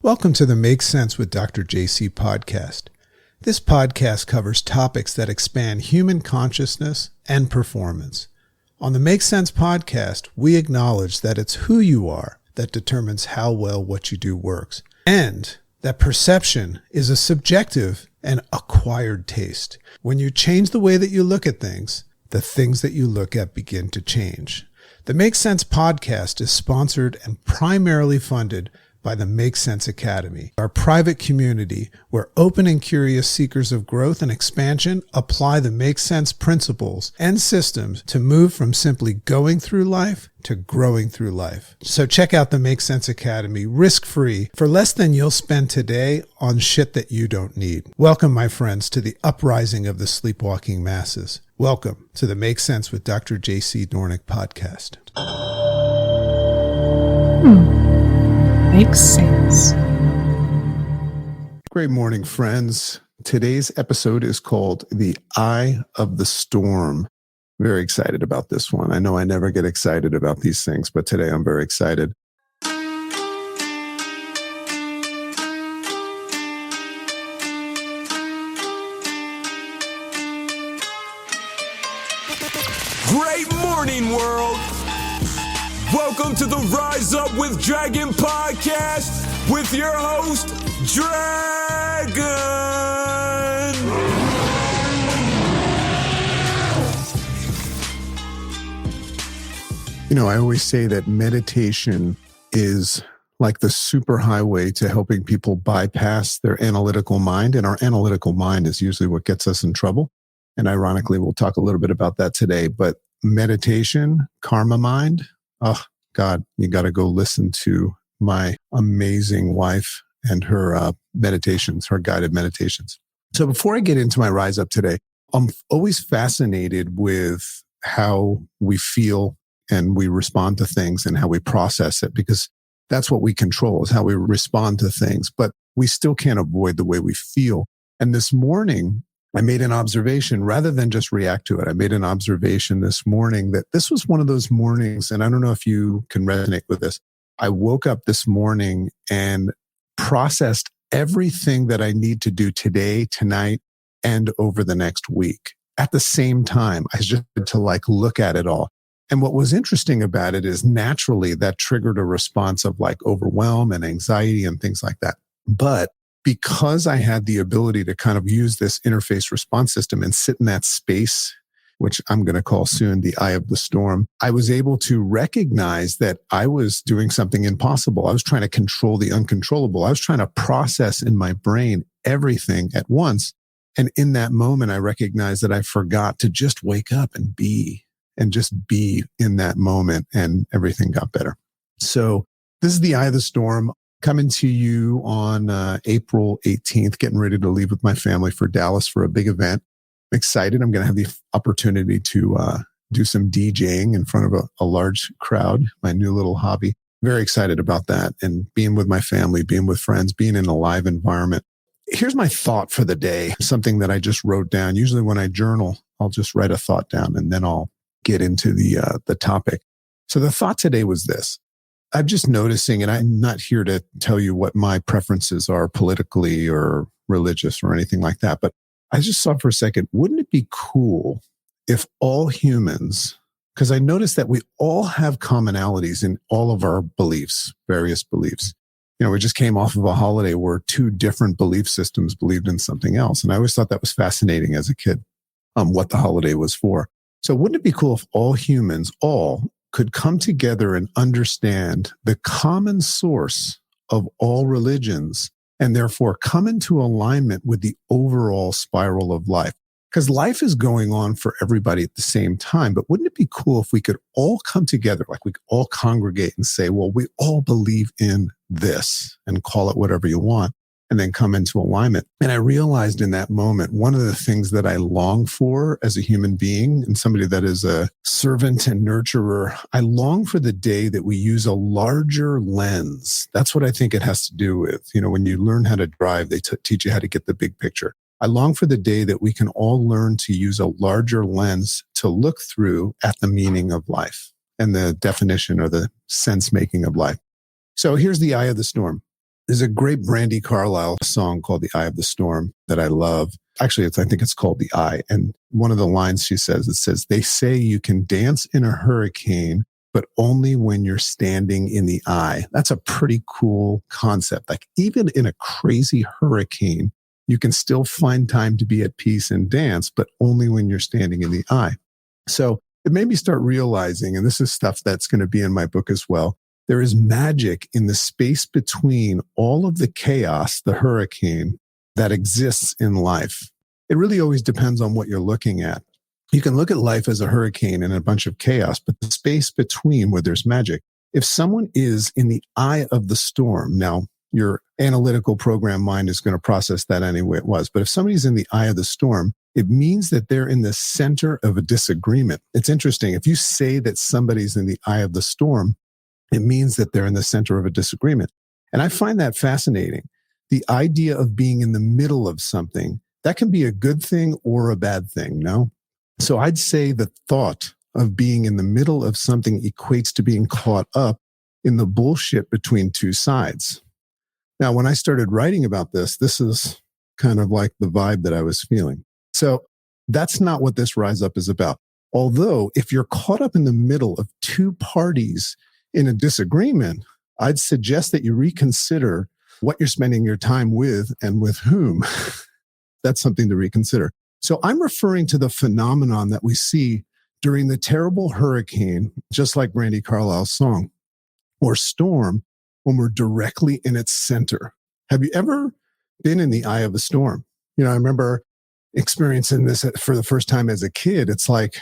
Welcome to the Make Sense with Dr. JC podcast. This podcast covers topics that expand human consciousness and performance. On the Make Sense podcast, we acknowledge that it's who you are that determines how well what you do works, and that perception is a subjective and acquired taste. When you change the way that you look at things, the things that you look at begin to change. The Make Sense podcast is sponsored and primarily funded by the Make Sense Academy, our private community where open and curious seekers of growth and expansion apply the Make Sense principles and systems to move from simply going through life to growing through life. So check out the Make Sense Academy risk-free for less than you'll spend today on shit that you don't need. Welcome, my friends, to the uprising of the sleepwalking masses. Welcome to the Make Sense with Dr. JC Doornick podcast. Makes sense. Great morning, friends. Today's episode is called The Eye of the Storm. Very excited about this one. I know I never get excited about these things, but today I'm very excited. Great morning, world! Welcome to the Rise Up with Dragon podcast with your host, Dragon! You know, I always say that meditation is like the superhighway to helping people bypass their analytical mind, and our analytical mind is usually what gets us in trouble. And ironically, we'll talk a little bit about that today, but meditation, karma mind, oh, God, you got to go listen to my amazing wife and her meditations, her guided meditations. So before I get into my rise up today, I'm always fascinated with how we feel and we respond to things and how we process it, because that's what we control, is how we respond to things. But we still can't avoid the way we feel. And this morning, I made an observation rather than just react to it. I made an observation this morning that this was one of those mornings, and I don't know if you can resonate with this. I woke up this morning and processed everything that I need to do today, tonight, and over the next week. At the same time, I just had to look at it all. And what was interesting about it is naturally that triggered a response of overwhelm and anxiety and things like that. But because I had the ability to kind of use this interface response system and sit in that space, which I'm going to call soon the eye of the storm, I was able to recognize that I was doing something impossible. I was trying to control the uncontrollable. I was trying to process in my brain everything at once. And in that moment, I recognized that I forgot to just wake up and just be in that moment, and everything got better. So this is the eye of the storm. Coming to you on April 18th, getting ready to leave with my family for Dallas for a big event. I'm excited. I'm going to have the opportunity to do some DJing in front of a large crowd, my new little hobby. Very excited about that, and being with my family, being with friends, being in a live environment. Here's my thought for the day, something that I just wrote down. Usually when I journal, I'll just write a thought down and then I'll get into the topic. So the thought today was this. I'm just noticing, and I'm not here to tell you what my preferences are politically or religious or anything like that, but I just thought for a second, wouldn't it be cool if all humans, because I noticed that we all have commonalities in all of our beliefs, various beliefs. You know, we just came off of a holiday where two different belief systems believed in something else. And I always thought that was fascinating as a kid, what the holiday was for. So wouldn't it be cool if all humans, could come together and understand the common source of all religions and therefore come into alignment with the overall spiral of life? Because life is going on for everybody at the same time. But wouldn't it be cool if we could all come together, we could all congregate and say, well, we all believe in this, and call it whatever you want, and then come into alignment. And I realized in that moment, one of the things that I long for as a human being and somebody that is a servant and nurturer, I long for the day that we use a larger lens. That's what I think it has to do with, when you learn how to drive, they teach you how to get the big picture. I long for the day that we can all learn to use a larger lens to look through at the meaning of life and the definition or the sense making of life. So here's the eye of the storm. There's a great Brandy Carlisle song called The Eye of the Storm that I love. Actually, I think it's called The Eye. And one of the lines she says, it says, they say you can dance in a hurricane, but only when you're standing in the eye. That's a pretty cool concept. Like even in a crazy hurricane, you can still find time to be at peace and dance, but only when you're standing in the eye. So it made me start realizing, and this is stuff that's going to be in my book as well, there is magic in the space between all of the chaos, the hurricane, that exists in life. It really always depends on what you're looking at. You can look at life as a hurricane and a bunch of chaos, but the space between where there's magic. If someone is in the eye of the storm, now your analytical program mind is going to process that any way it was, but if somebody's in the eye of the storm, it means that they're in the center of a disagreement. It's interesting. If you say that somebody's in the eye of the storm, it means that they're in the center of a disagreement. And I find that fascinating. The idea of being in the middle of something, that can be a good thing or a bad thing, no? So I'd say the thought of being in the middle of something equates to being caught up in the bullshit between two sides. Now, when I started writing about this, this is kind of like the vibe that I was feeling. So that's not what this Rise Up is about. Although if you're caught up in the middle of two parties in a disagreement, I'd suggest that you reconsider what you're spending your time with and with whom. That's something to reconsider. So I'm referring to the phenomenon that we see during the terrible hurricane, just like Brandy Carlisle's song, or storm, when we're directly in its center. Have you ever been in the eye of a storm? You know, I remember experiencing this for the first time as a kid. It's like,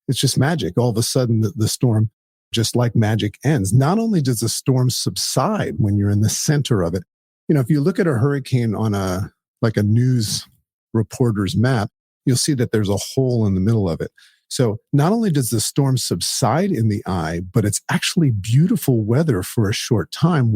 it's just magic. All of a sudden, the storm, just like magic, ends. Not only does the storm subside when you're in the center of it, you know, if you look at a hurricane on a news reporter's map, you'll see that there's a hole in the middle of it. So not only does the storm subside in the eye, but it's actually beautiful weather for a short time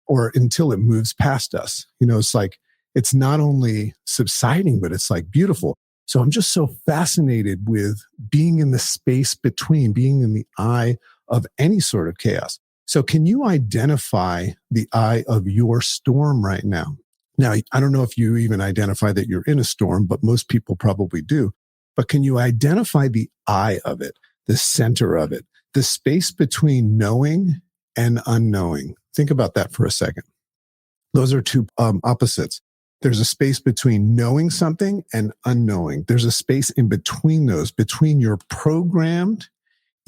until it moves past us. You know, it's like, it's not only subsiding, but it's like beautiful. So I'm just so fascinated with being in the space between, being in the eye of any sort of chaos. So can you identify the eye of your storm right now? Now, I don't know if you even identify that you're in a storm, but most people probably do. But can you identify the eye of it, the center of it, the space between knowing and unknowing? Think about that for a second. Those are two opposites. There's a space between knowing something and unknowing. There's a space in between those, between your programmed,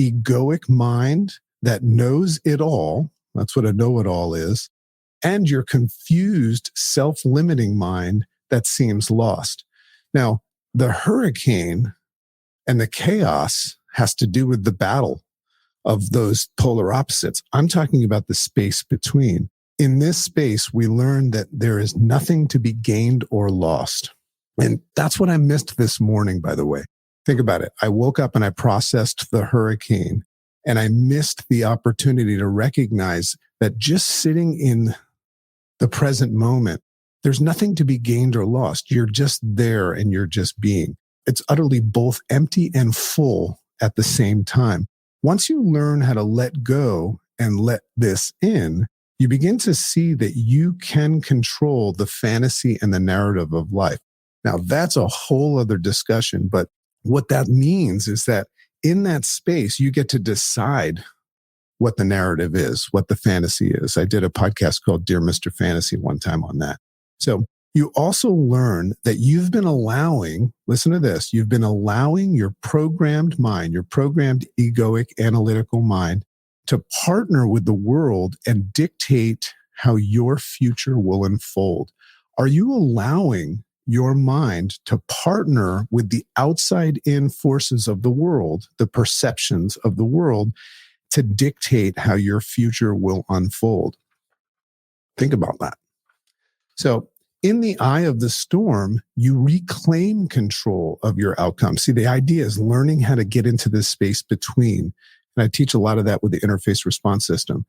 egoic mind that knows it all. That's what a know-it-all is. And your confused, self-limiting mind that seems lost. Now, the hurricane and the chaos has to do with the battle of those polar opposites. I'm talking about the space between. In this space, we learn that there is nothing to be gained or lost. And that's what I missed this morning, by the way. Think about it. I woke up and I processed the hurricane, and I missed the opportunity to recognize that just sitting in the present moment, there's nothing to be gained or lost. You're just there and you're just being. It's utterly both empty and full at the same time. Once you learn how to let go and let this in, you begin to see that you can control the fantasy and the narrative of life. Now, that's a whole other discussion, but what that means is that in that space, you get to decide what the narrative is, what the fantasy is. I did a podcast called Dear Mr. Fantasy one time on that. So you also learn that you've been allowing, listen to this, you've been allowing your programmed mind, your programmed egoic analytical mind to partner with the world and dictate how your future will unfold. Are you allowing your mind to partner with the outside in forces of the world, the perceptions of the world, to dictate how your future will unfold? Think about that. So in the eye of the storm, you reclaim control of your outcome. See, the idea is learning how to get into this space between. And I teach a lot of that with the interface response system.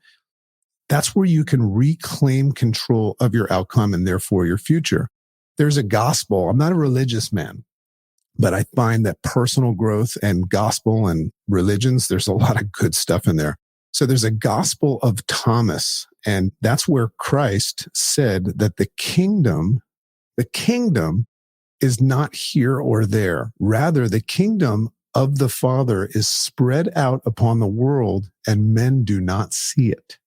That's where you can reclaim control of your outcome and therefore your future. There's a gospel. I'm not a religious man, but I find that personal growth and gospel and religions, there's a lot of good stuff in there. So there's a Gospel of Thomas, and that's where Christ said that the kingdom is not here or there. Rather, the kingdom of the Father is spread out upon the world, and men do not see it.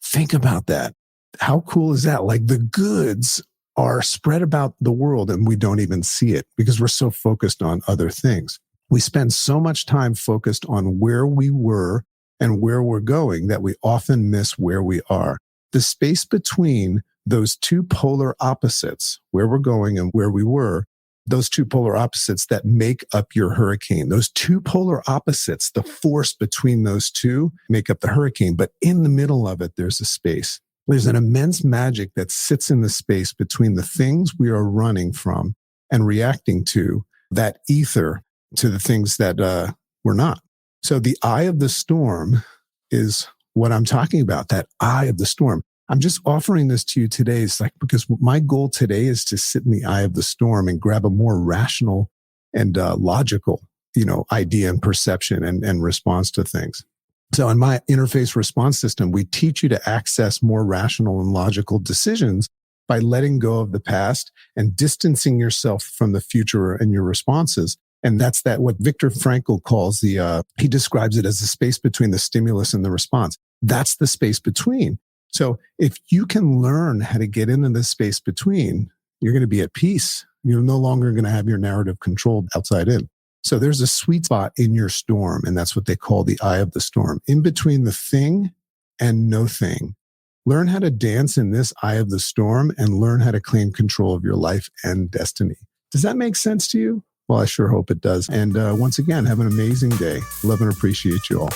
Think about that. How cool is that? Like the goods are spread about the world and we don't even see it because we're so focused on other things. We spend so much time focused on where we were and where we're going that we often miss where we are. The space between those two polar opposites, where we're going and where we were, those two polar opposites that make up your hurricane, those two polar opposites, the force between those two make up the hurricane. But in the middle of it, there's a space. There's an immense magic that sits in the space between the things we are running from and reacting to, that ether to the things that we're not. So the eye of the storm is what I'm talking about, that eye of the storm. I'm just offering this to you today. It's like, because my goal today is to sit in the eye of the storm and grab a more rational and logical, idea and perception and response to things. So in my interface response system, we teach you to access more rational and logical decisions by letting go of the past and distancing yourself from the future and your responses. And that's what Viktor Frankl calls he describes it as the space between the stimulus and the response. That's the space between. So if you can learn how to get into this space between, you're going to be at peace. You're no longer going to have your narrative controlled outside in. So there's a sweet spot in your storm, and that's what they call the eye of the storm, in between the thing and no thing. Learn how to dance in this eye of the storm and learn how to claim control of your life and destiny. Does that make sense to you? Well, I sure hope it does. And once again, have an amazing day. Love and appreciate you all.